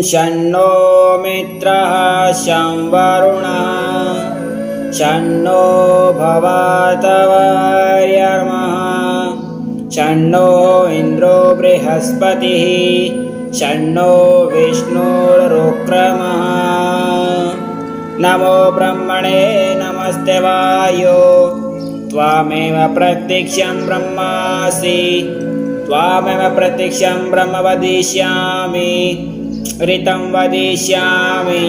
शन्नो मित्रः शं वरुणः शन्नो भवतवर्यर्मः शन्नो इन्द्रो बृहस्पतिः शन्नो विष्णुरुक्रमः। नमो ब्रह्मणे नमस्ते वायो त्वामेव प्रत्यक्षं ब्रह्मासि त्वामेव प्रत्यक्षं ब्रह्म वदिष्यामि ऋतं वदिष्यामि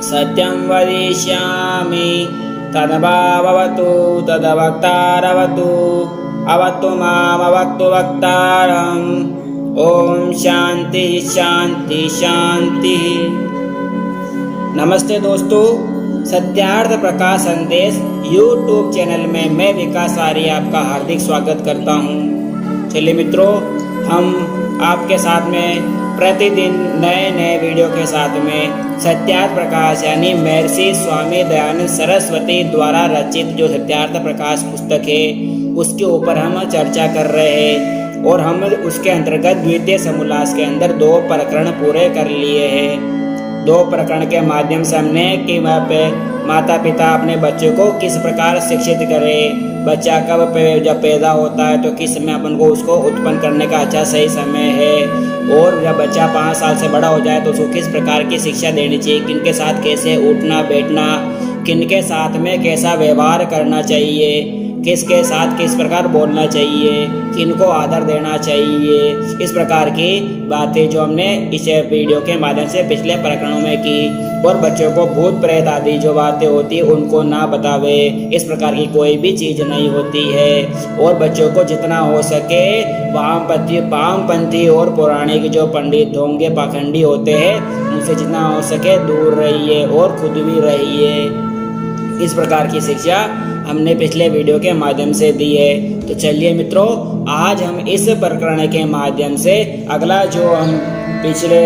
सत्यं वदिष्यामि तद्भाववतु तद्वक्तारवतु अवतु मामवक्तु वक्तारम्। ओम शांति शांति शांति। नमस्ते दोस्तों, सत्यार्थ प्रकाश संदेश यूट्यूब चैनल में मैं विकास आर्य आपका हार्दिक स्वागत करता हूँ। चलिए मित्रों, हम आपके साथ में प्रतिदिन नए नए वीडियो के साथ में सत्यार्थ प्रकाश यानी महर्षि स्वामी दयानंद सरस्वती द्वारा रचित जो सत्यार्थ प्रकाश पुस्तक है उसके ऊपर हम चर्चा कर रहे हैं और हम उसके अंतर्गत द्वितीय समोल्लास के अंदर 2 प्रकरण पूरे कर लिए हैं। 2 प्रकरण के माध्यम से हमने कि माता पिता अपने बच्चों को किस प्रकार शिक्षित करे, बच्चा कब जब पैदा होता है तो किस समय अपन को उसको उत्पन्न करने का अच्छा सही समय है, और जब बच्चा 5 साल से बड़ा हो जाए तो उसको किस प्रकार की शिक्षा देनी चाहिए, किनके साथ कैसे उठना बैठना, किनके साथ में कैसा व्यवहार करना चाहिए, किसके साथ किस प्रकार बोलना चाहिए, किनको आदर देना चाहिए। इस प्रकार की बातें जो हमने इस वीडियो के माध्यम से पिछले प्रकरणों में की, और बच्चों को भूत प्रेत आदि जो बातें होती उनको ना बतावे, इस प्रकार की कोई भी चीज़ नहीं होती है। और बच्चों को जितना हो सके वामपंथी और पौराणिक जो पंडित ढोंगे पाखंडी होते हैं उनसे जितना हो सके दूर रहिए और खुद भी रहिए। इस प्रकार की शिक्षा हमने पिछले वीडियो के माध्यम से दी है। तो चलिए मित्रों, आज हम इस प्रकरण के माध्यम से अगला जो हम पिछले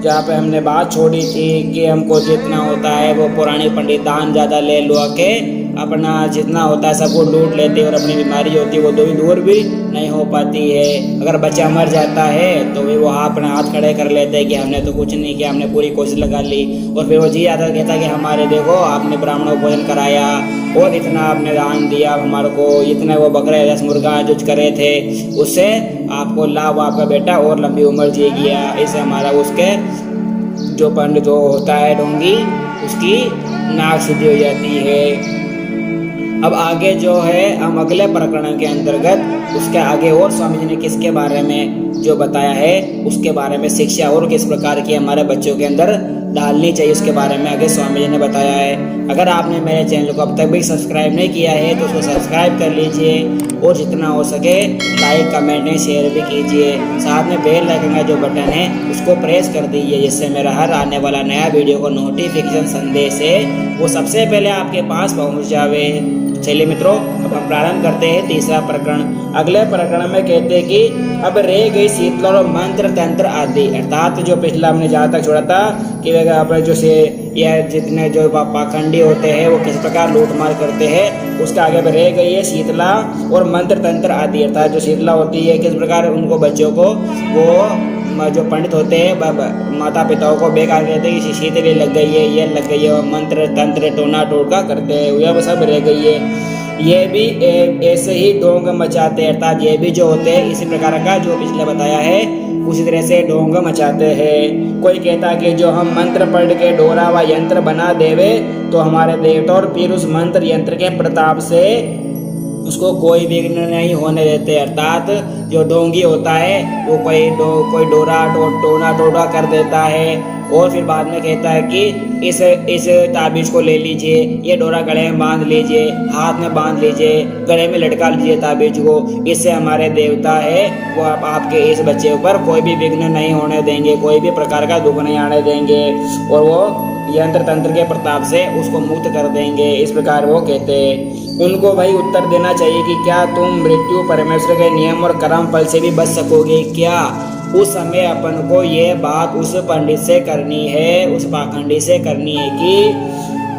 जहाँ पे हमने बात छोड़ी थी कि हमको जितना होता है वो पुराने पंडित दान ज़्यादा ले लो के अपना जितना होता है सबको लूट लेते हैं और अपनी बीमारी होती है वो दूर भी नहीं हो पाती है। अगर बच्चा मर जाता है तो वो अपना हाथ खड़े कर लेते हैं कि हमने तो कुछ नहीं किया, हमने पूरी कोशिश लगा ली, और फिर वो जी आता कहता है कि हमारे देखो आपने ब्राह्मणों को भोजन कराया और इतना आपने दान दिया हमारे को, इतने वो बकरे 10 मुर्गा जो करे थे उससे आपको लाभ, आपका बेटा और लंबी उम्र जी गया। इससे हमारा उसके जो पंडित जो होता है ढोंगी उसकी नाक शुद्धि हो जाती है। अब आगे जो है हम अगले प्रकरण के अंतर्गत उसके आगे और स्वामी जी ने किसके बारे में जो बताया है उसके बारे में शिक्षा और किस प्रकार की हमारे बच्चों के अंदर डालनी चाहिए उसके बारे में आगे स्वामी जी ने बताया है। अगर आपने मेरे चैनल को अब तक भी सब्सक्राइब नहीं किया है तो उसको सब्सक्राइब कर लीजिए और जितना हो सके लाइक कमेंट शेयर भी कीजिए। साथ में बेल आइकन का जो बटन है उसको प्रेस कर दीजिए जिससे मेरा हर आने वाला नया वीडियो को नोटिफिकेशन संदेश है वो सबसे पहले आपके पास पहुंच जावे। चलिए मित्रों, अब हम प्रारंभ करते हैं तीसरा प्रकरण। अगले प्रकरण में कहते हैं कि अब रह गई शीतला और मंत्र तंत्र आदि, अर्थात जो पिछला हमने जहाँ तक छोड़ा था कि अपने जो से यह जितने जो पाखंडी होते हैं वो किस प्रकार लूटमार करते हैं, उसका आगे में रह गई है शीतला और मंत्र तंत्र आदि, अर्थात जो शीतला होती है किस प्रकार उनको बच्चों को वो जो पंडित होते हैं माता पिताओं को बेकार कहते हैं कि शीतली लग गई है, ये लग गई है, मंत्र तंत्र टोना टोटका करते हैं, यह सब रह गई है। ये भी ऐसे ही ढोंग मचाते हैं, अर्थात ये भी जो होते हैं इसी प्रकार का जो पिछले बताया है उसी तरह से ढोंग मचाते हैं। कोई कहता है कि जो हम मंत्र पढ़ के डोरा व यंत्र बना देवे तो हमारे देवता और फिर उस मंत्र यंत्र के प्रताप से उसको कोई विघ्न नहीं होने देते, अर्थात जो ढोंगी होता है वो कोई डोरा टोना टोटा कर देता है और फिर बाद में कहता है कि इस ताबीज को ले लीजिए, ये डोरा गले में बांध लीजिए, हाथ में बांध लीजिए, गले में लटका लीजिए ताबीज को, इससे हमारे देवता है वो आपके इस बच्चे ऊपर कोई भी विघ्न नहीं होने देंगे, कोई भी प्रकार का दुख नहीं आने देंगे और वो यंत्र तंत्र के प्रताप से उसको मुक्त कर देंगे। इस प्रकार वो कहते हैं। उनको भाई उत्तर देना चाहिए कि क्या तुम मृत्यु परमेश्वर के नियम और कर्म फल से भी बच सकोगे क्या? उस समय अपन को ये बात उस पंडित से करनी है, उस पाखंडी से करनी है कि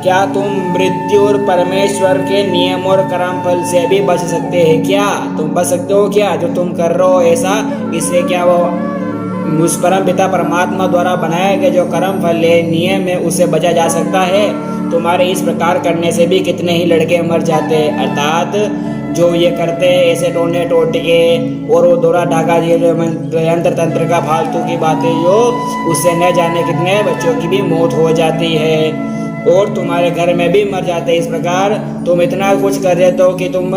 क्या तुम मृत्यु और परमेश्वर के नियम और कर्म फल से भी बच सकते हैं क्या? तुम बच सकते हो क्या? जो तुम कर रहे हो ऐसा, इससे क्या वो उस परम पिता परमात्मा द्वारा बनाया गया जो कर्म फल है नियम है उससे बचा जा सकता है। तुम्हारे इस प्रकार करने से भी कितने ही लड़के मर जाते हैं। अर्थात जो ये करते हैं ऐसे टोने टोटके और वो दौरा ढाका यंत्र तंत्र का फालतू की बातें जो उससे न जाने कितने बच्चों की भी मौत हो जाती है और तुम्हारे घर में भी मर जाते हैं। इस प्रकार तुम इतना कुछ कर देते हो कि तुम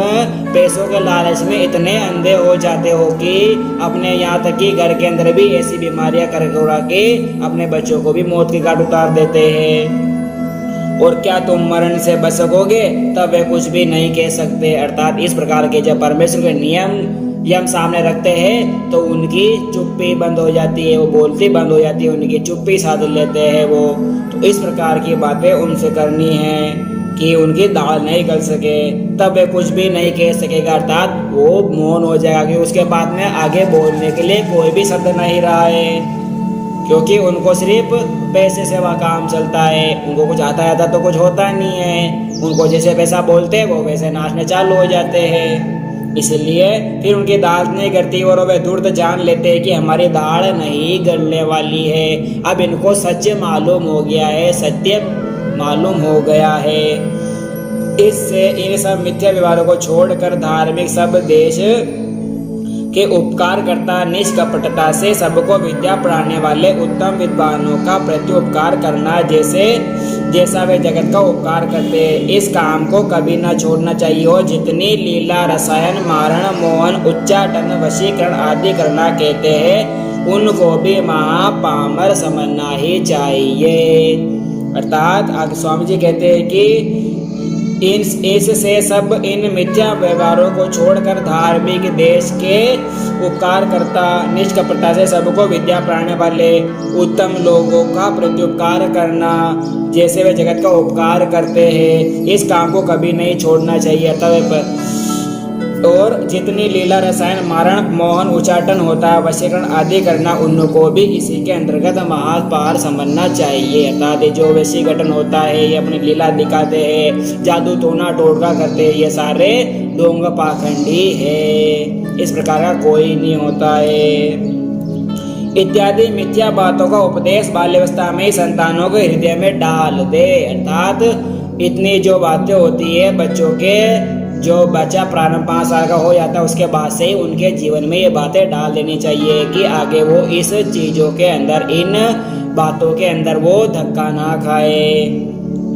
पैसों के लालच में इतने अंधे हो जाते हो कि अपने यहाँ तक कि घर के अंदर भी ऐसी बीमारियां कर उड़ा के अपने बच्चों को भी मौत के घाट उतार देते हैं। और क्या तुम मरण से बच सकोगे? तब वे कुछ भी नहीं कह सकते। अर्थात इस प्रकार के जब परमेश्वर के नियम सामने रखते हैं तो उनकी चुप्पी बंद हो जाती है, वो बोलती बंद हो जाती है, उनकी चुप्पी साध लेते हैं वो। तो इस प्रकार की बातें उनसे करनी है कि उनकी दाल नहीं गल सके, तब वे कुछ भी नहीं कह सकेगा। अर्थात वो मौन हो जाएगा कि उसके बाद में आगे बोलने के लिए कोई भी शब्द नहीं रहा है, क्योंकि उनको सिर्फ पैसे से वह काम चलता है। उनको कुछ आता तो कुछ होता नहीं है। उनको जैसे पैसा बोलते हैं वो वैसे नाचने चालू हो जाते हैं। इसलिए फिर उनकी दाल नहीं करती और वे दूर जान लेते हैं कि हमारी दाल नहीं गलने वाली है। अब इनको सत्य मालूम हो गया है, सत्य मालूम हो गया है। इससे इन सब मिथ्या व्यवहारों को छोड़कर धार्मिक सब देश के उपकार करता निष्कपटता से सबको विद्या पढ़ाने वाले उत्तम विद्वानों का प्रति उपकार करना जैसा वे जगत का उपकार करते हैं, इस काम को कभी न छोड़ना चाहिए। और जितनी लीला रसायन मारण मोहन उच्चाटन वशीकरण आदि करना कहते हैं उनको भी महापामर समझना ही चाहिए। अर्थात स्वामी जी कहते हैं कि इससे सब इन मिथ्या व्यवहारों को छोड़कर धार्मिक देश के उपकार करता निष्कपटता से सबको विद्या पढ़ाने वाले उत्तम लोगों का प्रत्युपकार करना जैसे वे जगत का उपकार करते हैं, इस काम को कभी नहीं छोड़ना चाहिए। और जितनी लीला रसायन मारण मोहन उच्चाटन होता है वशीकरण आदि करना उनको भी इसी के अंतर्गत महापार समझना चाहिए। अर्थात जो वशीकरण होता है ये अपनी लीला दिखाते हैं, जादू टोना टोटका करते हैं, ये सारे डोंग पाखंडी है, इस प्रकार का कोई नहीं होता है। इत्यादि मिथ्या बातों का उपदेश बाल्यावस्था में ही संतानों के हृदय में डाल दे। अर्थात इतनी जो बातें होती है बच्चों के, जो बच्चा प्रारंभ 5 साल का हो जाता है उसके बाद से ही उनके जीवन में ये बातें डाल देनी चाहिए कि आगे वो इस चीज़ों के अंदर इन बातों के अंदर वो धक्का ना खाए।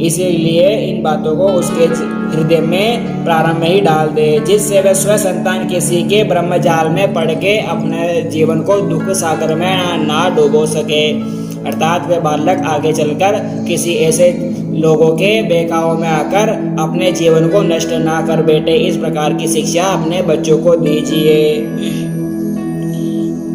इसीलिए इन बातों को उसके हृदय में प्रारंभ में ही डाल दे, जिससे वह स्व संतान किसी के ब्रह्मजाल में पड़ के अपने जीवन को दुख सागर में ना डुबो सके। अर्थात वे बालक आगे चलकर किसी ऐसे लोगों के बेकाव में आकर अपने जीवन को नष्ट ना कर बैठे, इस प्रकार की शिक्षा अपने बच्चों को दीजिए।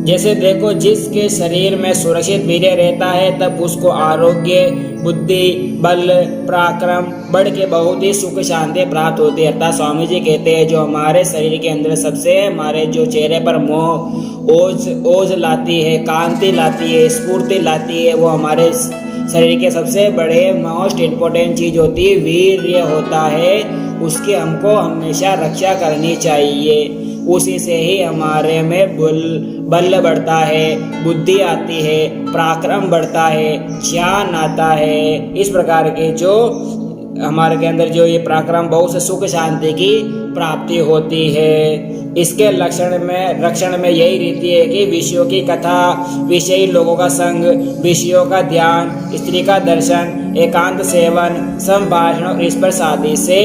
जैसे देखो जिसके शरीर में सुरक्षित वीर्य रहता है तब उसको आरोग्य बुद्धि बल पराक्रम बढ़ के बहुत ही सुख शांति प्राप्त होती है। अर्थात स्वामी जी कहते हैं जो हमारे शरीर के अंदर सबसे हमारे जो चेहरे पर मोह ओज लाती है, कांति लाती है, स्फूर्ति लाती है, वो हमारे शरीर के सबसे बड़े मोस्ट इम्पोर्टेंट चीज होती है वीर्य होता है। उसकी हमको हमेशा रक्षा करनी चाहिए, उसी से ही हमारे में बल बढ़ता है, बुद्धि आती है, पराक्रम बढ़ता है, ज्ञान आता है। इस प्रकार के जो हमारे के अंदर जो ये पराक्रम बहुत से सुख शांति की प्राप्ति होती है। इसके रक्षण में यही रीति है कि विषयों की कथा, विषयी लोगों का संग, विषयों का ध्यान, स्त्री का दर्शन, एकांत सेवन, संभाषण और ईश्वर शादी से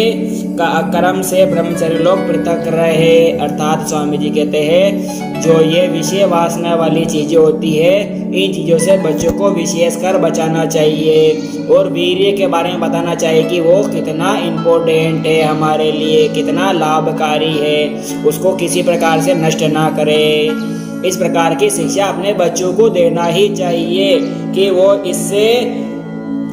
कर्म से ब्रह्मचर्य लोग पृथक रहे। अर्थात स्वामी जी कहते हैं जो ये विषय वासना वाली चीजें होती है इन चीजों से बच्चों को विशेषकर बचाना चाहिए और वीर्य के बारे में बताना चाहिए कि वो कितना इम्पोर्टेंट है हमारे लिए, कितना लाभकारी है, उसको किसी प्रकार से नष्ट ना करे। इस प्रकार की शिक्षा अपने बच्चों को देना ही चाहिए कि वो इससे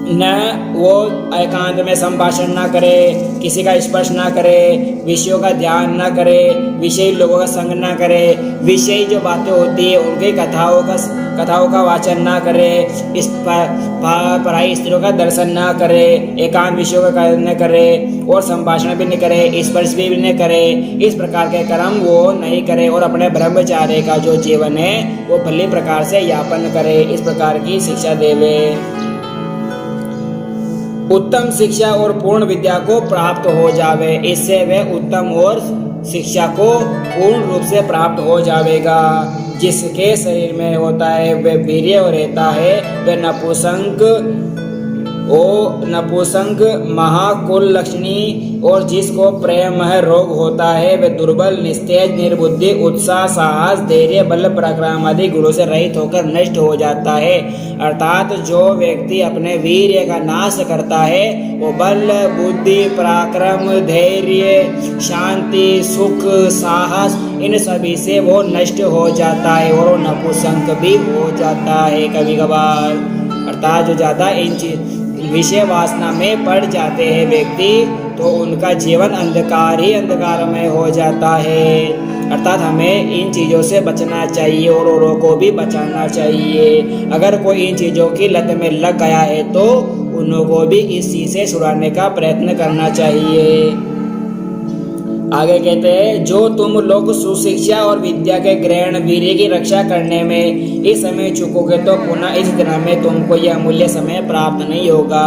न वो एकांत में संभाषण ना करे, किसी का स्पर्श ना करे, विषयों का ध्यान ना करे, विषयी लोगों का संग ना करे, विषयी जो बातें होती है उनकी कथाओं का वाचन ना करे, इस पराई स्त्रियों का दर्शन ना करे, एकांत विषयों का कार्य न करे और संभाषण भी नहीं करे, स्पर्श भी नहीं करे, इस प्रकार के कर्म वो नहीं करे और अपने ब्रह्मचार्य का जो जीवन है वो भली प्रकार से यापन करे। इस प्रकार की शिक्षा देवे। उत्तम शिक्षा और पूर्ण विद्या को प्राप्त हो जावे, इससे वह उत्तम और शिक्षा को पूर्ण रूप से प्राप्त हो जाएगा। जिसके शरीर में होता है वह वीर्य रहता है, वह नपुंसक महाकुल लक्षणी, और जिसको प्रेम रोग होता है वह दुर्बल, निस्तेज, निर्बुद्धि, उत्साह, साहस, धैर्य, बल, पराक्रम आदि गुणों से रहित होकर नष्ट हो जाता है। अर्थात जो व्यक्ति अपने वीर्य का नाश करता है वो बल, बुद्धि, पराक्रम, धैर्य, शांति, सुख, साहस इन सभी से वो नष्ट हो जाता है और वो नपुंसक भी हो जाता है कभी कभार। अर्थात जो ज़्यादा इन विषय वासना में पड़ जाते हैं व्यक्ति तो उनका जीवन अंधकार ही अंधकारमय हो जाता है। अर्थात हमें इन चीज़ों से बचना चाहिए और औरों को भी बचाना चाहिए। अगर कोई इन चीज़ों की लत में लग गया है तो उनको भी इस चीज़ से छुड़ाने का प्रयत्न करना चाहिए। आगे कहते हैं, जो तुम लोग सुशिक्षा और विद्या के ग्रहण वीर्य की रक्षा करने में इस समय चुकोगे तो पुनः इस दिन में तुमको यह अमूल्य समय प्राप्त नहीं होगा।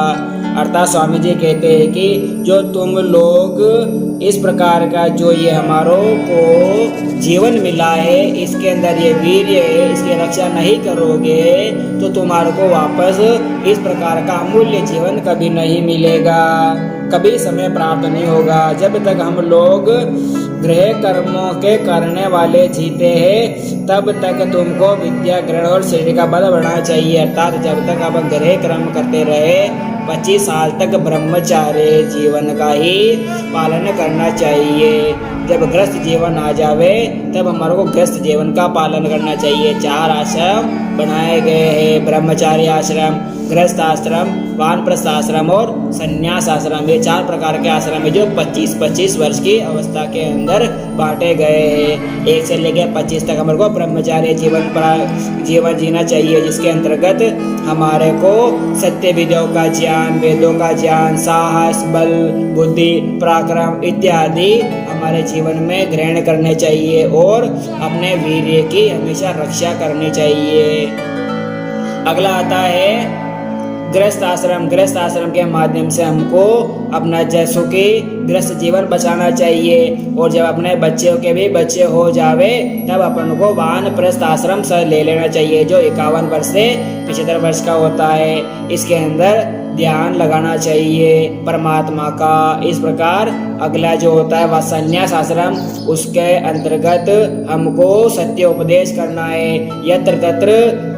अर्थात स्वामी जी कहते हैं कि जो तुम लोग इस प्रकार का जो ये हमारों को जीवन मिला है इसके अंदर ये वीर्य है, इसकी रक्षा नहीं करोगे तो तुम्हारे को वापस इस प्रकार का अमूल्य जीवन कभी नहीं मिलेगा, कभी समय प्राप्त नहीं होगा। जब तक हम लोग गृह कर्मों के करने वाले जीते हैं तब तक तुमको विद्या ग्रहण और शरीर का बल बढ़ाना चाहिए। अर्थात जब तक आप गृह कर्म करते रहे 25 साल तक ब्रह्मचार्य जीवन का ही पालन करना चाहिए। जब गृहस्थ जीवन आ जावे तब हमारे को गृहस्थ जीवन का पालन करना चाहिए। 4 आश्रम बनाए गए हैं, ब्रह्मचार्य आश्रम, गृहस्थ आश्रम, वानप्रस्थ आश्रम और संन्यास आश्रम। ये 4 प्रकार के आश्रम है जो 25-25 वर्ष की अवस्था के अंदर बांटे गए हैं। 1 से लेकर 25 तक हमारे को ब्रह्मचार्य जीवन जीना चाहिए, जिसके अंतर्गत हमारे को सत्य विद्याओं का ज्ञान, वेदों का ज्ञान, साहस, बल, बुद्धि, पराक्रम इत्यादि हमारे जीवन में ग्रहण करने चाहिए और अपने वीर्य की हमेशा रक्षा करनी चाहिए। अगला आता है गृहस्थ आश्रम। गृहस्थ आश्रम के माध्यम से हमको अपना जैसों की गृहस्थ जीवन बचाना चाहिए और जब अपने बच्चों के भी बच्चे हो जावे तब अपन को वानप्रस्थ आश्रम से ले लेना चाहिए जो 51 वर्ष से 75 वर्ष का होता है। इसके अंदर ध्यान लगाना चाहिए परमात्मा का। इस प्रकार अगला जो होता है वह संन्यास आश्रम, उसके अंतर्गत हमको सत्य उपदेश करना है। यत्र तत्र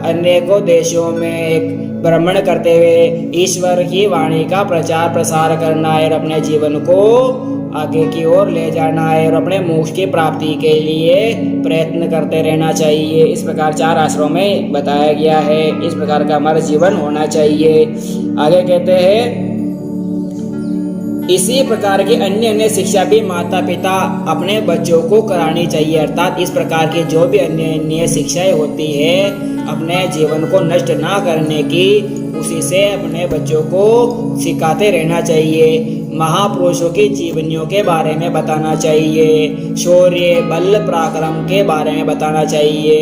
अनेकों देशों में भ्रमण करते हुए ईश्वर की वाणी का प्रचार प्रसार करना है और अपने जीवन को आगे की ओर ले जाना है और अपने मोक्ष की प्राप्ति के लिए प्रयत्न करते रहना चाहिए। इस प्रकार 4 आश्रमों में बताया गया है। इस प्रकार का हमारा जीवन होना चाहिए। आगे कहते हैं इसी प्रकार की अन्य शिक्षा भी माता पिता अपने बच्चों को करानी चाहिए। अर्थात इस प्रकार की जो भी अन्य शिक्षाएं होती है अपने जीवन को नष्ट ना करने की उसी से अपने बच्चों को सिखाते रहना चाहिए। महापुरुषों की जीवनियों के बारे में बताना चाहिए, शौर्य, बल, पराक्रम के बारे में बताना चाहिए।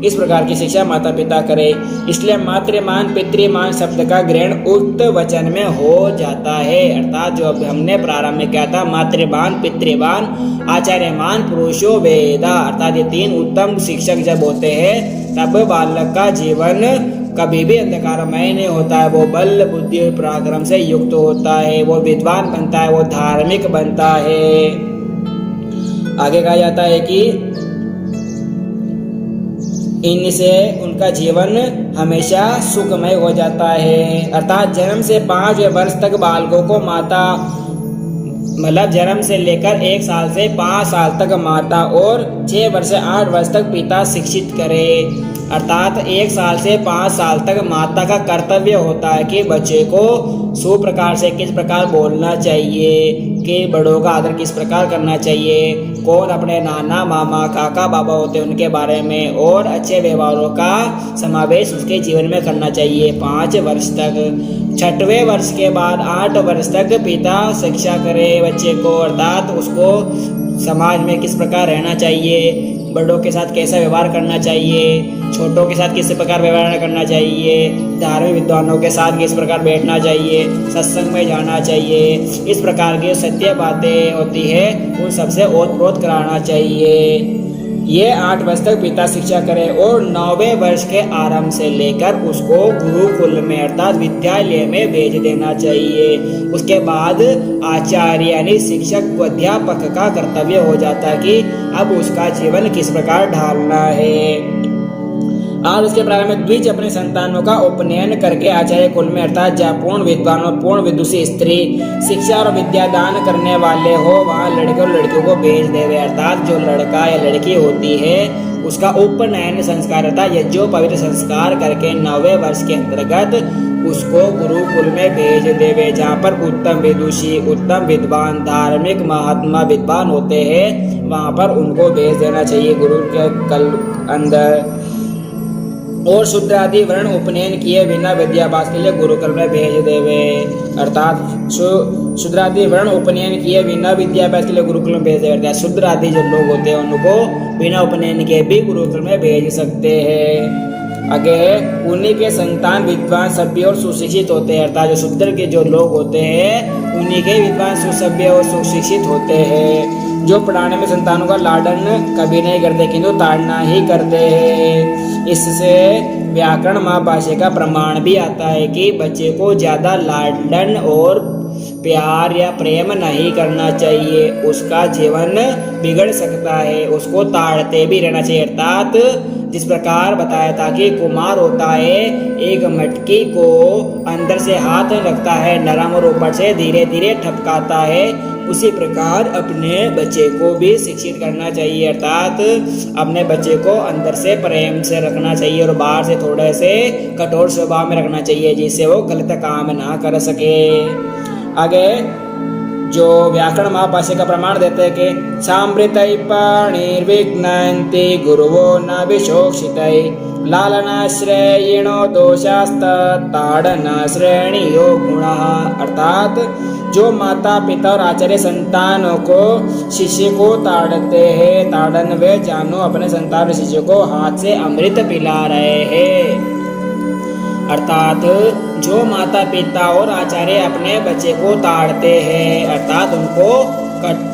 इस प्रकार की शिक्षा माता पिता करें। इसलिए मातृमान पितृमान शब्द का ग्रहण उक्त वचन में हो जाता है। अर्थात जो हमने प्रारंभ में किया था मातृमान, पितृमान, आचार्यमान, पुरुषो वेदा, अर्थात ये 3 उत्तम शिक्षक जब होते हैं तब बालक का जीवन कभी भी अंधकारमय नहीं होता है। वो बल, बुद्धि और पराक्रम से युक्त होता है, वो विद्वान बनता है, वो धार्मिक बनता है। आगे कहा जाता है कि इनसे उनका जीवन हमेशा सुखमय हो जाता है। अर्थात जन्म से 5 वर्ष तक बालकों को माता मतलब जन्म से लेकर 1 साल से 5 साल तक माता और 6 वर्ष से 8 वर्ष तक पिता शिक्षित करे। अर्थात 1 साल से 5 साल तक माता का कर्तव्य होता है कि बच्चे को सुप्रकार से किस प्रकार बोलना चाहिए, कि बड़ों का आदर किस प्रकार करना चाहिए, कौन अपने नाना मामा काका बाबा होते हैं उनके बारे में, और अच्छे व्यवहारों का समावेश उसके जीवन में करना चाहिए 5 वर्ष तक। 6वें वर्ष के बाद 8 वर्ष तक पिता शिक्षा करे बच्चे को, अर्थात उसको समाज में किस प्रकार रहना चाहिए, बड़ों के साथ कैसा व्यवहार करना चाहिए, छोटों के साथ किस प्रकार व्यवहार करना चाहिए, धार्मिक विद्वानों के साथ किस प्रकार बैठना चाहिए, सत्संग में जाना चाहिए, इस प्रकार की सत्य बातें होती है उन सबसे ओतप्रोत कराना चाहिए। ये 8 वर्ष तक पिता शिक्षा करे और 9वें वर्ष के आरंभ से लेकर उसको गुरुकुल में अर्थात विद्यालय में भेज देना चाहिए। उसके बाद आचार्य यानी शिक्षक व अध्यापक का कर्तव्य हो जाता है कि अब उसका जीवन किस प्रकार ढालना है। और उसके प्रारंभ में द्विज अपने संतानों का उपनयन करके आचार्य कुल में अर्थात जहाँ पूर्ण विद्वान और पूर्ण विदुषी स्त्री शिक्षा और विद्या दान करने वाले हो वहाँ लड़के और लड़कियों को भेज देवे, अर्थात जो लड़का या लड़की होती है उसका उपनयन संस्कार अर्थात यज्ञो पवित्र संस्कार करके 9वें वर्ष के अंतर्गत उसको गुरुकुल में भेज देवे, जहाँ पर उत्तम विदुषी उत्तम विद्वान धार्मिक महात्मा विद्वान होते हैं वहाँ पर उनको भेज देना चाहिए गुरु के कल अंदर। और शूद्र आदि वर्ण उपनयन किए बिना विद्याभ्यास के लिए गुरुकुल में भेज देवे, अर्थात शूद्र आदि वर्ण उपनयन किए बिना विद्याभ्यास के लिए गुरुकुल में भेज देवे। शूद्र आदि जो लोग होते हैं उनको बिना उपनयन के भी गुरुकुल में भेज सकते हैं। आगे उन्हीं के संतान विद्वान सभ्य और सुशिक्षित होते हैं, अर्थात जो शूद्र के जो लोग होते हैं उन्हीं के विद्वान सुसभ्य और सुशिक्षित होते हैं, जो पढ़ाने में संतानों का लाडन कभी नहीं करते किंतु ताड़ना ही करते हैं। इससे व्याकरण महाभाष्य का प्रमाण भी आता है कि बच्चे को ज़्यादा लाडन और प्यार या प्रेम नहीं करना चाहिए, उसका जीवन बिगड़ सकता है, उसको ताड़ते भी रहना चाहिए। अर्थात जिस प्रकार बताया था कि कुमार होता है एक मटकी को अंदर से हाथ रखता है नरम और ऊपर से धीरे धीरे ठपकाता है, उसी प्रकार अपने बच्चे को भी शिक्षित करना चाहिए, अर्थात अपने बच्चे को अंदर से प्रेम से रखना चाहिए और बाहर से थोड़े से कठोर स्वभाव में रखना चाहिए जिससे वो गलत काम ना कर सके। आगे जो व्याकरण महाभाष्य का प्रमाण देते हैं कि सामृतै पाणिर्विघ्नन्ति गुरुवो न विशोक्षितै लालनाश्रयिणो दोषास्ताडनाश्रयणीयो गुणः, अर्थात जो माता पिता और आचार्य संतानों को शिष्य को ताड़ते हैं, ताड़न वे जानो अपने संतान शिष्य को हाथ से अमृत पिला रहे हैं, अर्थात जो माता पिता और आचार्य अपने बच्चे को ताड़ते हैं अर्थात उनको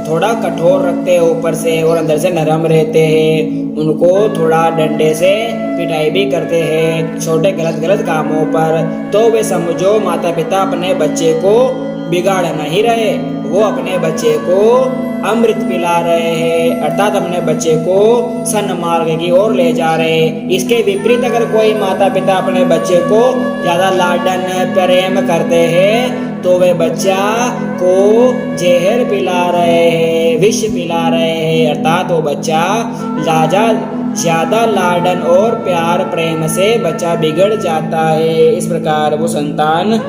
थोड़ा कठोर रखते हैं ऊपर से और अंदर से नरम रहते हैं, उनको थोड़ा डंडे से पिटाई भी करते हैं छोटे गलत कामों पर, तो वे समझो माता पिता अपने बच्चे को बिगाड़ नहीं रहे, वो अपने बच्चे को अमृत पिला रहे हैं, अर्थात अपने बच्चे को सन्मार्ग की ओर ले जा रहे हैं। इसके विपरीत अगर कोई माता पिता अपने बच्चे को ज़्यादा लाडन प्रेम करते हैं तो वे बच्चा को जहर पिला रहे हैं, विष पिला रहे हैं, अर्थात वो बच्चा ज़्यादा लाडन और प्यार प्रेम से बच्चा बिगड़ जाता है। इस प्रकार वो संतान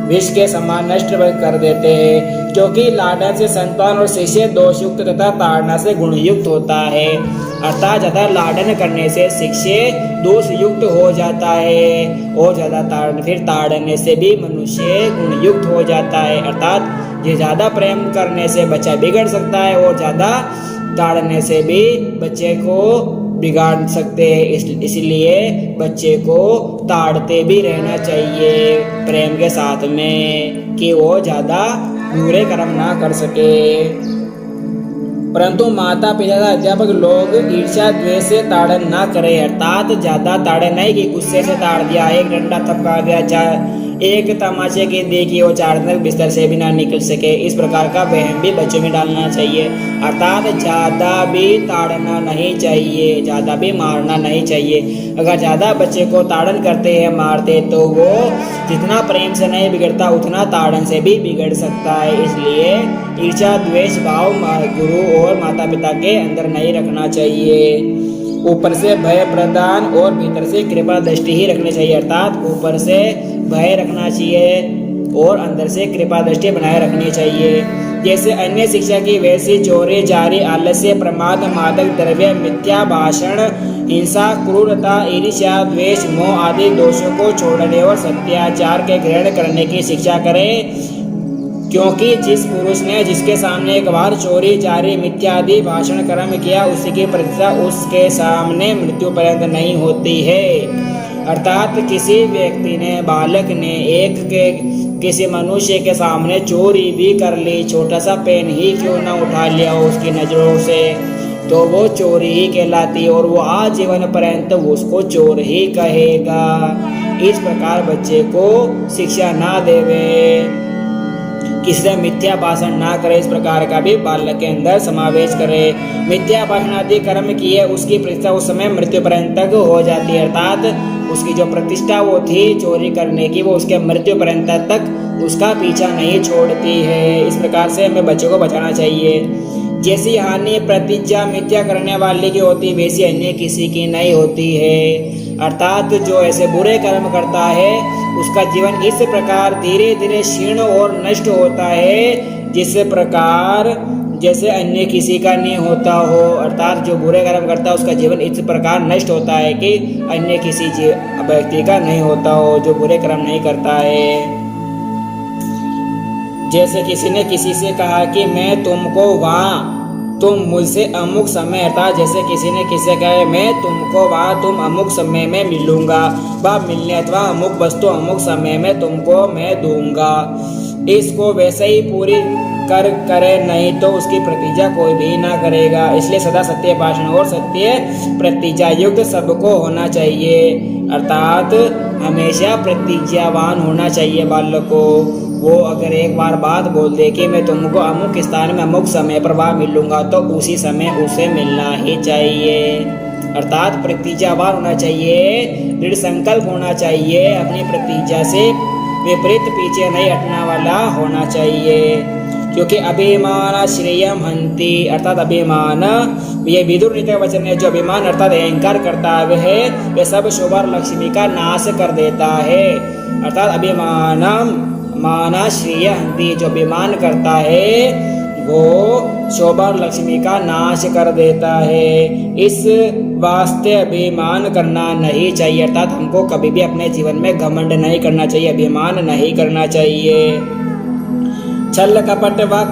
विष के समान नष्ट कर देते हैं, क्योंकि लाडन से संतान और शिष्य दोषयुक्त तथा ताड़ना से गुणयुक्त होता है, अर्थात ज़्यादा लाडन करने से शिष्य दोषयुक्त हो जाता है और ज़्यादा ताड़ने से भी मनुष्य गुणयुक्त हो जाता है, अर्थात ये ज़्यादा प्रेम करने से बच्चा बिगड़ सकता है और ज़्यादा ताड़ने से भी बच्चे को बिगाड़ सकते हैं। इसलिए बच्चे को ताड़ते भी रहना चाहिए प्रेम के साथ में कि वो ज़्यादा बुरे कर्म ना कर सके। परंतु माता पिता अध्यापक लोग ईर्ष्या द्वेष से ताड़न ना करें, अर्थात ज़्यादा ताड़े नहीं कि गुस्से से ताड़ दिया, एक डंडा थपका दिया, एक तमाचे के दे कि वो 4 दिन तक बिस्तर से भी ना निकल सके, इस प्रकार का वहम भी बच्चों में डालना चाहिए, अर्थात ज़्यादा भी ताड़ना नहीं चाहिए, ज़्यादा भी मारना नहीं चाहिए। अगर ज़्यादा बच्चे को ताड़न करते हैं मारते तो वो जितना प्रेम से नहीं बिगड़ता उतना ताड़न से भी बिगड़ सकता है। इसलिए ईर्ष्या द्वेष भाव गुरु और माता पिता के अंदर नहीं रखना चाहिए। ऊपर से भय प्रदान और भीतर से कृपा दृष्टि ही रखनी चाहिए। अर्थात ऊपर से भय रखना चाहिए और अंदर से कृपा दृष्टि बनाए रखनी चाहिए। जैसे अन्य शिक्षा की वैसी चोरी, जारी, आलस्य, प्रमाद, मादक द्रव्य, मिथ्या भाषण, हिंसा, क्रूरता, ईर्ष्या, द्वेष, मोह आदि दोषों को छोड़ने और सत्याचार के ग्रहण करने की शिक्षा करें। क्योंकि जिस पुरुष ने जिसके सामने एक बार चोरी, जारी, मिथ्या आदि भाषण कर्म किया, उसी की प्रतिष्ठा उसके सामने मृत्यु पर्यंत नहीं होती है। अर्थात किसी व्यक्ति ने, बालक ने किसी मनुष्य के सामने चोरी भी कर ली, छोटा सा पेन ही क्यों ना उठा लिया उसकी नजरों से, तो वो चोरी ही कहलाती और वो आजीवन पर्यंत उसको चोर ही कहेगा। इस प्रकार बच्चे को शिक्षा ना देवे, किसी से मिथ्या भाषण ना करे, इस प्रकार का भी बालक के अंदर समावेश करे। मिथ्या भाषण आदि कर्म किए उसकी प्रतिष्ठा उस समय मृत्यु पर्यंत तक हो जाती है। अर्थात उसकी जो प्रतिष्ठा वो थी चोरी करने की, वो उसके मृत्यु पर्यंत तक उसका पीछा नहीं छोड़ती है। इस प्रकार से हमें बच्चों को बचाना चाहिए। जैसी हानि प्रतिज्ञा मिथ्या करने वाले की होती, वैसी अन्य किसी की नहीं होती है। अर्थात जो ऐसे बुरे कर्म करता है उसका जीवन इस प्रकार धीरे धीरे क्षीण और नष्ट होता है, जिस प्रकार जैसे अन्य किसी का नहीं होता हो। अर्थात जो बुरे कर्म करता है उसका जीवन इस प्रकार नष्ट होता है कि अन्य किसी व्यक्ति का नहीं होता हो जो बुरे कर्म नहीं करता है। जैसे किसी ने किसी से कहा कि मैं तुमको वहाँ तुम मुझसे अमुक समय, अर्थात जैसे किसी ने किसी से कहा मैं तुमको वहाँ तुम अमुक समय में मिलूंगा, वह मिलने अथवा अमुक वस्तु अमुक समय में तुमको मैं दूंगा, इसको वैसे ही पूरी करे, नहीं तो उसकी प्रतिज्ञा कोई भी ना करेगा। इसलिए सदा सत्य भाषण और सत्य प्रतिज्ञा युक्त सबको होना चाहिए। अर्थात हमेशा प्रतिज्ञावान होना चाहिए बालक को। वो अगर एक बार बात बोल दे कि मैं तुमको अमुक स्थान में अमुक समय पर वहाँ मिलूंगा, तो उसी समय उसे मिलना ही चाहिए। अर्थात प्रतिज्ञावान होना चाहिए, दृढ़ संकल्प होना चाहिए, अपनी प्रतिज्ञा से विपरीत पीछे नहीं हटने वाला होना चाहिए। क्योंकि अभिमान श्रेयम हंति, अर्थात अभिमान, ये विदुर नीति का वचन है। जो अभिमान अर्थात अहंकार करता है वह सब शोभा और लक्ष्मी का नाश कर देता है। अर्थात अभिमानम माना श्रेय हंति, जो अभिमान करता है वो शोभा और लक्ष्मी का नाश कर देता है। इस वास्ते अभिमान करना नहीं चाहिए। अर्थात हमको कभी भी अपने जीवन में घमंड नहीं करना चाहिए, अभिमान नहीं करना चाहिए। छल कपट व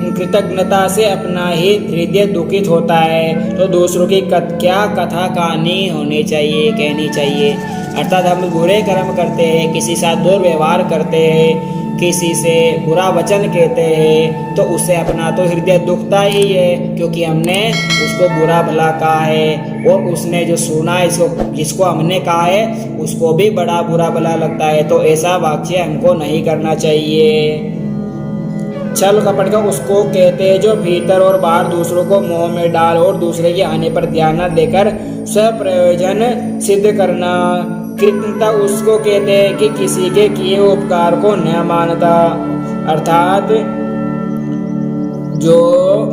कृतज्ञता से अपना ही हृदय दुखित होता है, तो दूसरों की क्या कथा कहानी होनी चाहिए, कहनी चाहिए। अर्थात हम बुरे कर्म करते हैं, किसी साथ दुर्व्यवहार करते हैं, किसी से बुरा वचन कहते हैं, तो उससे अपना तो हृदय दुखता ही है, क्योंकि हमने उसको बुरा भला कहा है और उसने जो सुना इसको जिसको हमने कहा है उसको भी बड़ा बुरा भला लगता है। तो ऐसा वाक्य हमको नहीं करना चाहिए। छल कपट का उसको कहते हैं जो भीतर और बाहर दूसरों को मोह में डाल और दूसरे की हानि पर ध्यान न देकर स्वप्रयोजन सिद्ध करना। कृतज्ञता उसको कहते हैं कि किसी के किए उपकार को न मानता। अर्थात जो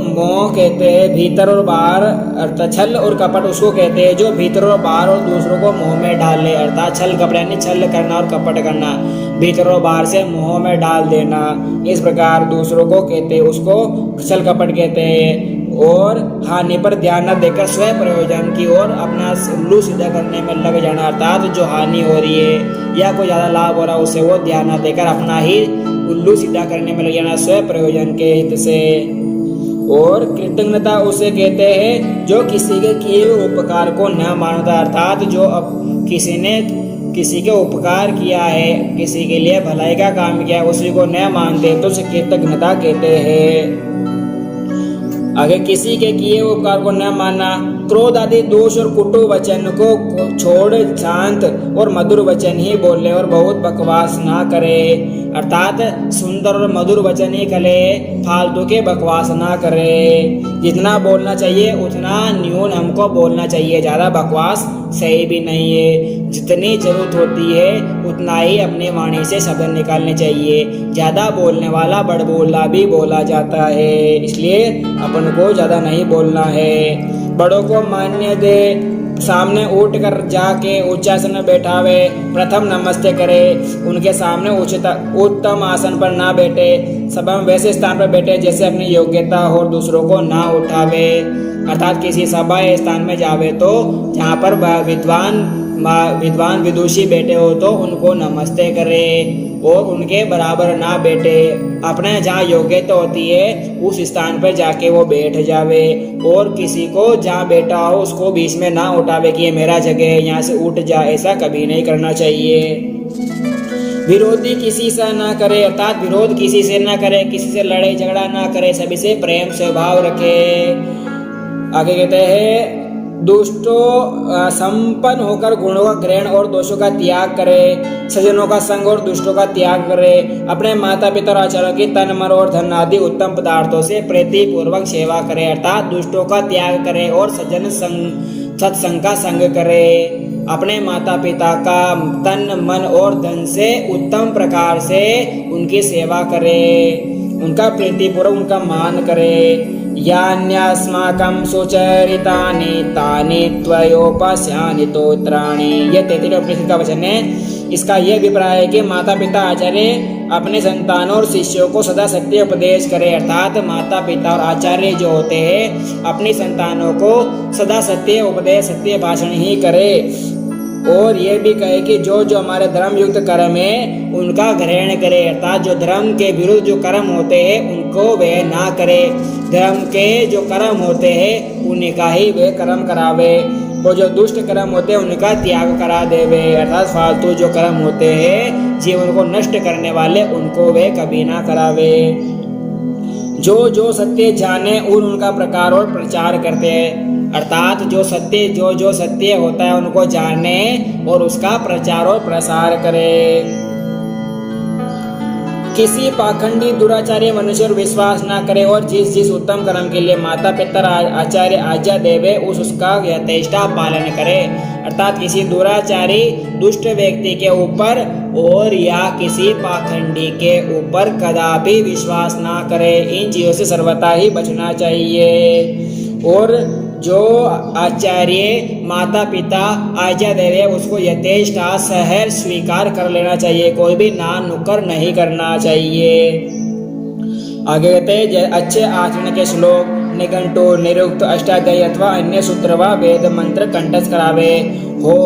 मोह कहते हैं भीतर और बाहर, अर्थात छल और कपट उसको कहते हैं जो भीतर और बाहर और दूसरों को मोह में डाले। अर्थात छल कपट यानी छल करना और कपट करना, भीतर और बाहर से मोह में डाल देना। इस प्रकार दूसरों को कहते हैं, उसको छल कपट कहते हैं। और हानि पर ध्यान न देकर स्व प्रयोजन की ओर अपना उल्लू सीधा करने में लग जाना। अर्थात जो हानि हो रही है या कोई ज़्यादा लाभ हो रहा है उसे वो ध्यान न देकर अपना ही उल्लू सीधा करने में लग जाना स्व प्रयोजन के हित से। और कृतज्ञता उसे कहते हैं जो किसी के किए हुए उपकार को न मानता। अर्थात जो अब किसी ने किसी के उपकार किया है, किसी के लिए भलाई का काम किया है, उसी को न मानते तो उसे कृतज्ञता कहते हैं। अगर किसी के किए उपकार को न मानना, क्रोध आदि दोष और कुटु वचन को छोड़ शांत और मधुर वचन ही बोले और बहुत बकवास ना करे। अर्थात सुंदर और मधुर वचन ही करे, फालतू के बकवास ना करे। जितना बोलना चाहिए उतना न्यून हमको बोलना चाहिए, ज़्यादा बकवास सही भी नहीं है। जितनी जरूरत होती है उतना ही अपनी वाणी से शब्द निकालने चाहिए। ज़्यादा बोलने वाला बड़बोला भी बोला जाता है, इसलिए अपन को ज़्यादा नहीं बोलना है। बड़ों को मान्य दे, सामने उठ कर जाके उच्चासन में बैठावे, प्रथम नमस्ते करे, उनके सामने उत्तम आसन पर ना बैठे, सभा में वैसे स्थान पर बैठे जैसे अपनी योग्यता हो और दूसरों को ना उठावे। अर्थात किसी सभा या स्थान में जावे तो जहाँ पर विद्वान विदुषी बैठे हो तो उनको नमस्ते करे और उनके बराबर ना बैठे, अपने जहाँ योग्यता होती है उस स्थान पर जाके वो बैठ जावे और किसी को जहाँ बैठा हो उसको बीच में ना उठावे कि ये मेरा जगह है यहाँ से उठ जा, ऐसा कभी नहीं करना चाहिए। विरोधी किसी से ना करे, अर्थात विरोध किसी से ना करे, किसी से लड़ाई झगड़ा ना करे, सभी से प्रेम स्वभाव रखे। आगे कहते हैं दुष्टों संपन्न होकर गुणों का ग्रहण और दोषों का त्याग करे, सज्जनों का संग और दुष्टों का त्याग करे, अपने माता पिता और आचार्यों की तन मन और धन आदि उत्तम पदार्थों से प्रीति पूर्वक सेवा करे, अर्थात दुष्टों का त्याग करे और सत्संग का संग करे, अपने माता पिता का तन मन और धन से उत्तम प्रकार से उनकी सेवा करे, उनका प्रीतिपूर्वक उनका मान करे। यान्यास्माकं सुचरितानि तानि त्वयोपस्यानि तोत्राणि, यह 33वें उपनिषद का वचन है। इसका यह अभिप्राय है कि माता पिता आचार्य अपने संतानों और शिष्यों को सदा सत्य उपदेश करे, अर्थात माता पिता और आचार्य जो होते हैं अपनी संतानों को सदा सत्य उपदेश सत्य भाषण ही करे और ये भी कहे कि जो जो हमारे धर्म युक्त कर्म है उनका ग्रहण करे, अर्थात जो धर्म के विरुद्ध जो कर्म होते हैं उनको वे ना करे, धर्म के जो कर्म होते हैं उनका ही वे कर्म करावे और जो दुष्ट कर्म होते हैं उनका त्याग करा देवे, अर्थात फालतू जो कर्म होते हैं जीवन को नष्ट करने वाले उनको वे कभी ना करावे। जो सत्य जाने उनका प्रकार और प्रचार करते हैं, अर्थात जो सत्य होता है उनको जाने और उसका प्रचार और प्रसार करे। किसी पाखंडी दुराचार्य मनुष्य पर विश्वास ना करे और जिस उत्तम कर्म के लिए माता पिता आचार्य आज्ञा देवे उसका यथेष्टा पालन करे, अर्थात किसी दुराचारी दुष्ट व्यक्ति के ऊपर और या किसी पाखंडी के ऊपर कदापि विश्वास ना करे, इन चीजों से सर्वथा ही बचना चाहिए। और जो आचार्य माता पिता आज्ञा देवे उसको यथेष्टा सहर स्वीकार कर लेना चाहिए, कोई भी ना नुक्कर नहीं करना चाहिए। आगे कहते हैं अच्छे आचरण के श्लोक निघंटु निरुक्त अष्टाध्यायी अथवा अन्य सूत्र व वेद मंत्र कंठस्थ करावे हो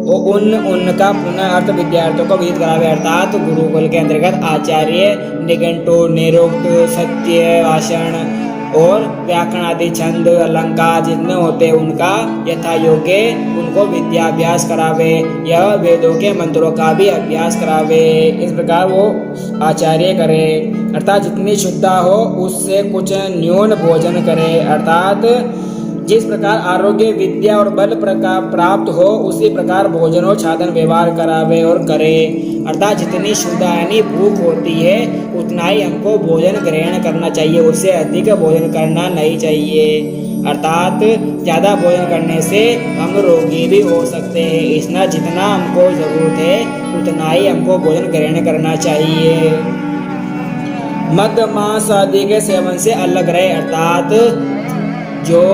उनका पुनः अर्थ विद्यार्थियों को विदित करावे, अर्थात गुरुकुल के अंतर्गत आचार्य निघंटु निरुक्त सत्य भाषण और व्याकरण आदि छंद अलंकार जितने होते उनका यथा योग्य उनको विद्याभ्यास करावे, यह वेदों के मंत्रों का भी अभ्यास करावे, इस प्रकार वो आचार्य करे, अर्थात जितनी शुद्धता हो उससे कुछ न्यून भोजन करे, अर्थात जिस प्रकार आरोग्य विद्या और बल प्रकार प्राप्त हो उसी प्रकार भोजन और साधन व्यवहार करावे और करे, अर्थात जितनी शुद्ध यानी भूख होती है उतना ही हमको भोजन ग्रहण करना चाहिए, उससे अधिक भोजन करना नहीं चाहिए, अर्थात ज़्यादा भोजन करने से हम रोगी भी हो सकते हैं, इसलिए जितना हमको ज़रूरत है उतना ही हमको भोजन ग्रहण करना चाहिए। मद मांस आदि के सेवन से अलग रहे, अर्थात जो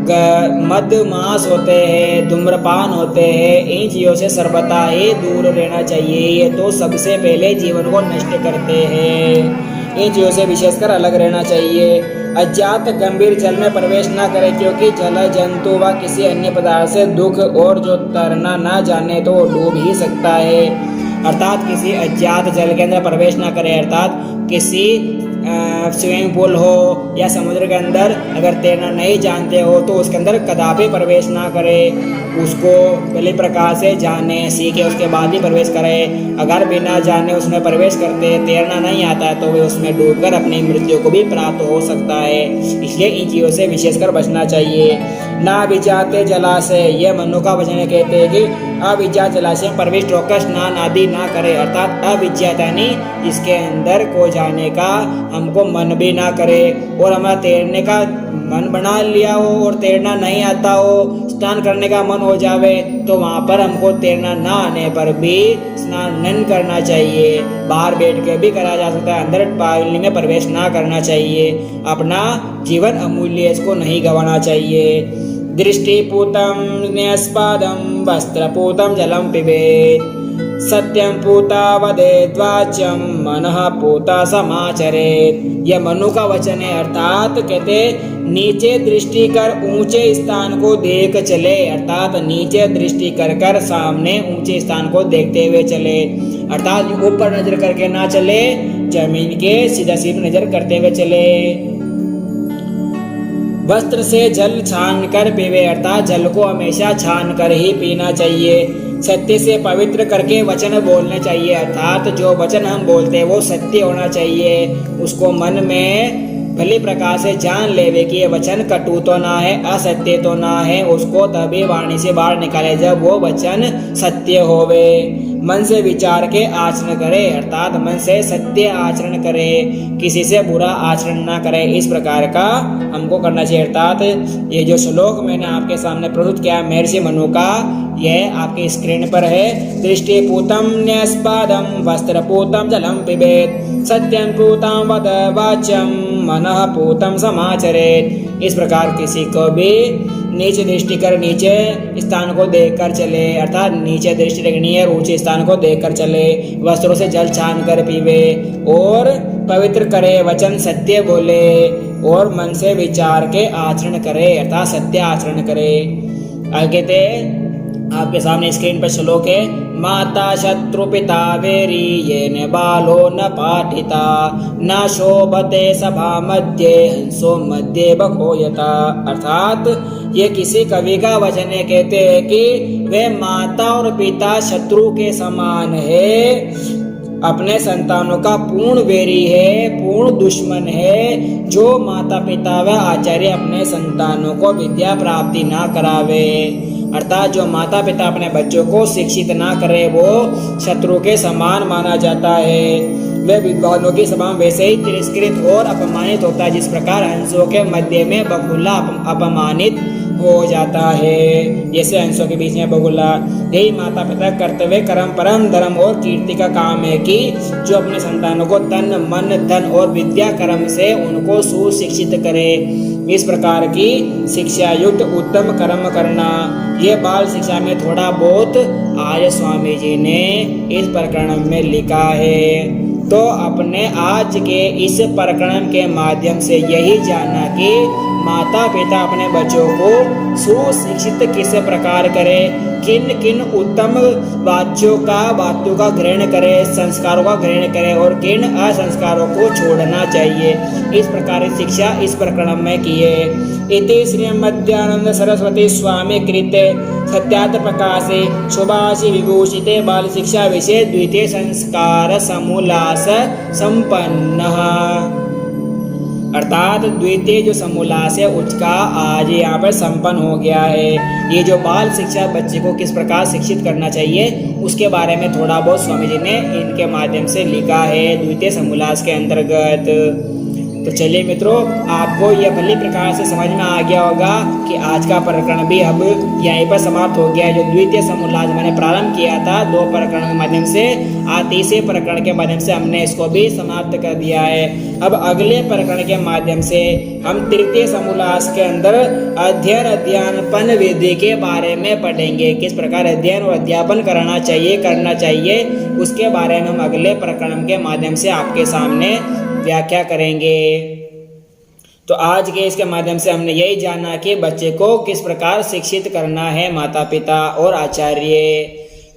मद मांस होते हैं धूम्रपान होते हैं इन चीज़ों से सर्वथा ही दूर रहना चाहिए, ये तो सबसे पहले जीवन को नष्ट करते हैं, इन चीज़ों से विशेषकर अलग रहना चाहिए। अज्ञात गंभीर जल में प्रवेश ना करें क्योंकि जल जंतु व किसी अन्य पदार्थ से दुख और जो तैरना ना जाने तो डूब ही सकता है, अर्थात किसी अज्ञात जल के अंदर प्रवेश ना करें, अर्थात किसी स्विमिंग पूल हो या समुद्र के अंदर अगर तैरना नहीं जानते हो तो उसके अंदर कदापि प्रवेश ना करें, उसको पहले प्रकार से जाने सीखे उसके बाद ही प्रवेश करें, अगर बिना जाने उसमें प्रवेश करते तैरना नहीं आता है तो वे उसमें डूबकर अपनी मृत्यु को भी प्राप्त हो सकता है, इसलिए इन चीज़ों से विशेषकर बचना चाहिए। ना विजाते जलाशय, यह मनु का वचन कहते हैं कि अविज्ञात जलाशय में प्रवेश होकर स्नान आदि ना करे, अर्थात अविज्ञात यानी इसके अंदर को जाने का हमको मन भी ना करे और हमारा तैरने का मन बना लिया हो और तैरना नहीं आता हो, स्नान करने का मन हो जावे तो वहाँ पर हमको तैरना ना आने पर भी स्नान नहीं करना चाहिए, बाहर बैठ के भी करा जा सकता है, अंदर पानी में प्रवेश ना करना चाहिए, अपना जीवन अमूल्य इसको नहीं गंवाना चाहिए। दृष्टिपूतं न्यस्पादं वस्त्रपूतं जलं पिबेत् सत्यं पूता वदेत् वाच्यं मनः पूता समाचरेत्। यह मनु का वचन है, अर्थात कहते नीचे दृष्टि कर ऊंचे स्थान को देख चले, अर्थात नीचे दृष्टि कर सामने ऊंचे स्थान को देखते हुए चले, अर्थात ऊपर नजर करके ना चले, जमीन के सीधा सीधा नजर करते हुए चले। वस्त्र से जल छान कर पीवे, अर्थात जल को हमेशा छान कर ही पीना चाहिए। सत्य से पवित्र करके वचन बोलने चाहिए, अर्थात जो वचन हम बोलते हैं वो सत्य होना चाहिए। उसको मन में भली प्रकार से जान लेवे कि ये वचन कटु तो ना है, असत्य तो ना है, उसको तभी वाणी से बाहर निकाले जब वो वचन सत्य होवे। मन से विचार के आचरण करे, अर्थात मन से सत्य आचरण करे, किसी से बुरा आचरण ना करे, इस प्रकार का हमको करना चाहिए। अर्थात ये जो श्लोक मैंने आपके सामने प्रस्तुत किया महर्षि मनु का, यह आपके स्क्रीन पर है। दृष्टिपूतं न्यस्पादं वस्त्रपूतं जलं पिबेत् सत्यं पूतं वद वाच्यं मनः पूतं समाचरेत्। इस प्रकार किसी को भी नीचे दृष्टि कर नीचे स्थान को देखकर चले, अर्थात नीचे दृष्टि रखनी है, ऊंचे स्थान को देखकर चले, वस्त्रों से जल छान कर पीवे और पवित्र करे, वचन सत्य बोले और मन से विचार के आचरण करे, अर्थात सत्य आचरण करे। आगे थे आपके सामने स्क्रीन पर श्लोक है। माता शत्रु पिता वेरी येन बालो न पाठिता न शोभते सभा मध्ये हंसो मध्ये बकोयता। अर्थात ये किसी कवि का वचन है, कहते हैं कि वे माता और पिता शत्रु के समान है, अपने संतानों का पूर्ण वेरी है, पूर्ण दुश्मन है। जो माता पिता व आचार्य अपने संतानों को विद्या प्राप्ति ना करावे, अर्थात जो माता पिता अपने बच्चों को शिक्षित ना करे, वो शत्रु के समान माना जाता है। वह विद्वानों की सभा में वैसे ही तिरस्कृत और अपमानित होता है, जिस प्रकार हंसों के मध्य में बगुला अपमानित हो जाता है, जैसे हंसों के बीच में बगुला। यही माता पिता कर्तव्य कर्म परम धर्म और कीर्ति का काम है कि जो अपने संतानों को तन मन धन और विद्या कर्म से उनको सुशिक्षित करे। इस प्रकार की शिक्षा युक्त उत्तम कर्म करना, ये बाल शिक्षा में थोड़ा बहुत आर्य स्वामी जी ने इस प्रकरण में लिखा है। तो अपने आज के इस प्रकरण के माध्यम से यही जाना कि माता पिता अपने बच्चों को सुशिक्षित किस प्रकार करें, किन किन उत्तम बातों का ग्रहण करें, संस्कारों का ग्रहण करें और किन असंस्कारों को छोड़ना चाहिए। इस प्रकार की शिक्षा इस प्रकरण में की है। इति श्रीमद्दयानंद सरस्वती स्वामी कृते सत्यार्थ प्रकाशे सुभाषि विभूषिते बाल शिक्षा विषय द्वितीय संस्कार समूलास संपन्न। अर्थात द्वितीय जो समूलास है उसका आज यहाँ पर संपन्न हो गया है। ये जो बाल शिक्षा बच्चे को किस प्रकार शिक्षित करना चाहिए उसके बारे में थोड़ा बहुत स्वामी जी ने इनके माध्यम से लिखा है द्वितीय समूलास के अंतर्गत। तो चलिए मित्रों, आपको यह भली प्रकार से समझ में आ गया होगा कि आज का प्रकरण भी अब यहीं पर समाप्त हो गया है। जो द्वितीय समूलास मैंने प्रारंभ किया था 2 प्रकरणों के माध्यम से, आज तीसरे प्रकरण के माध्यम से हमने इसको भी समाप्त कर दिया है। अब अगले प्रकरण के माध्यम से हम तृतीय समूलास के अंदर अध्ययन विधि के बारे में पढ़ेंगे। किस प्रकार अध्ययन और अध्यापन करना चाहिए उसके बारे में हम अगले प्रकरण के माध्यम से आपके सामने व्याख्या करेंगे। तो आज के इसके माध्यम से हमने यही जाना कि बच्चे को किस प्रकार शिक्षित करना है, माता पिता और आचार्य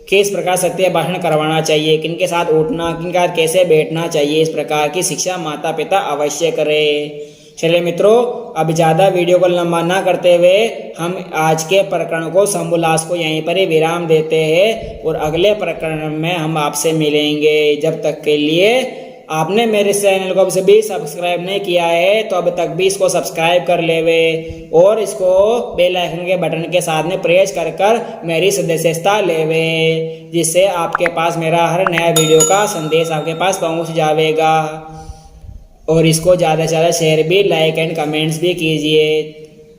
किस प्रकार सत्य भाषण करवाना चाहिए, किन के साथ उठना, किन के साथ कैसे बैठना चाहिए, इस प्रकार की शिक्षा माता पिता अवश्य करें। चलिए मित्रों, अब ज़्यादा वीडियो को लंबा ना करते हुए हम आज के प्रकरण को समूलास को यहीं पर ही विराम देते हैं और अगले प्रकरण में हम आपसे मिलेंगे। जब तक के लिए आपने मेरे चैनल को अभी भी सब्सक्राइब नहीं किया है तो अब तक भी इसको सब्सक्राइब कर लेवे और इसको बेल आइकन के बटन के साथ में प्रेस कर मेरी सदस्यता लेवे, जिससे आपके पास मेरा हर नया वीडियो का संदेश आपके पास पहुंच जाएगा। और इसको ज़्यादा से ज़्यादा शेयर भी, लाइक एंड कमेंट्स भी कीजिए।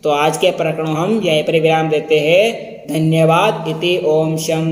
तो आज के प्रकरण हम यहीं पर विराम देते हैं। धन्यवाद। इति ओम शम।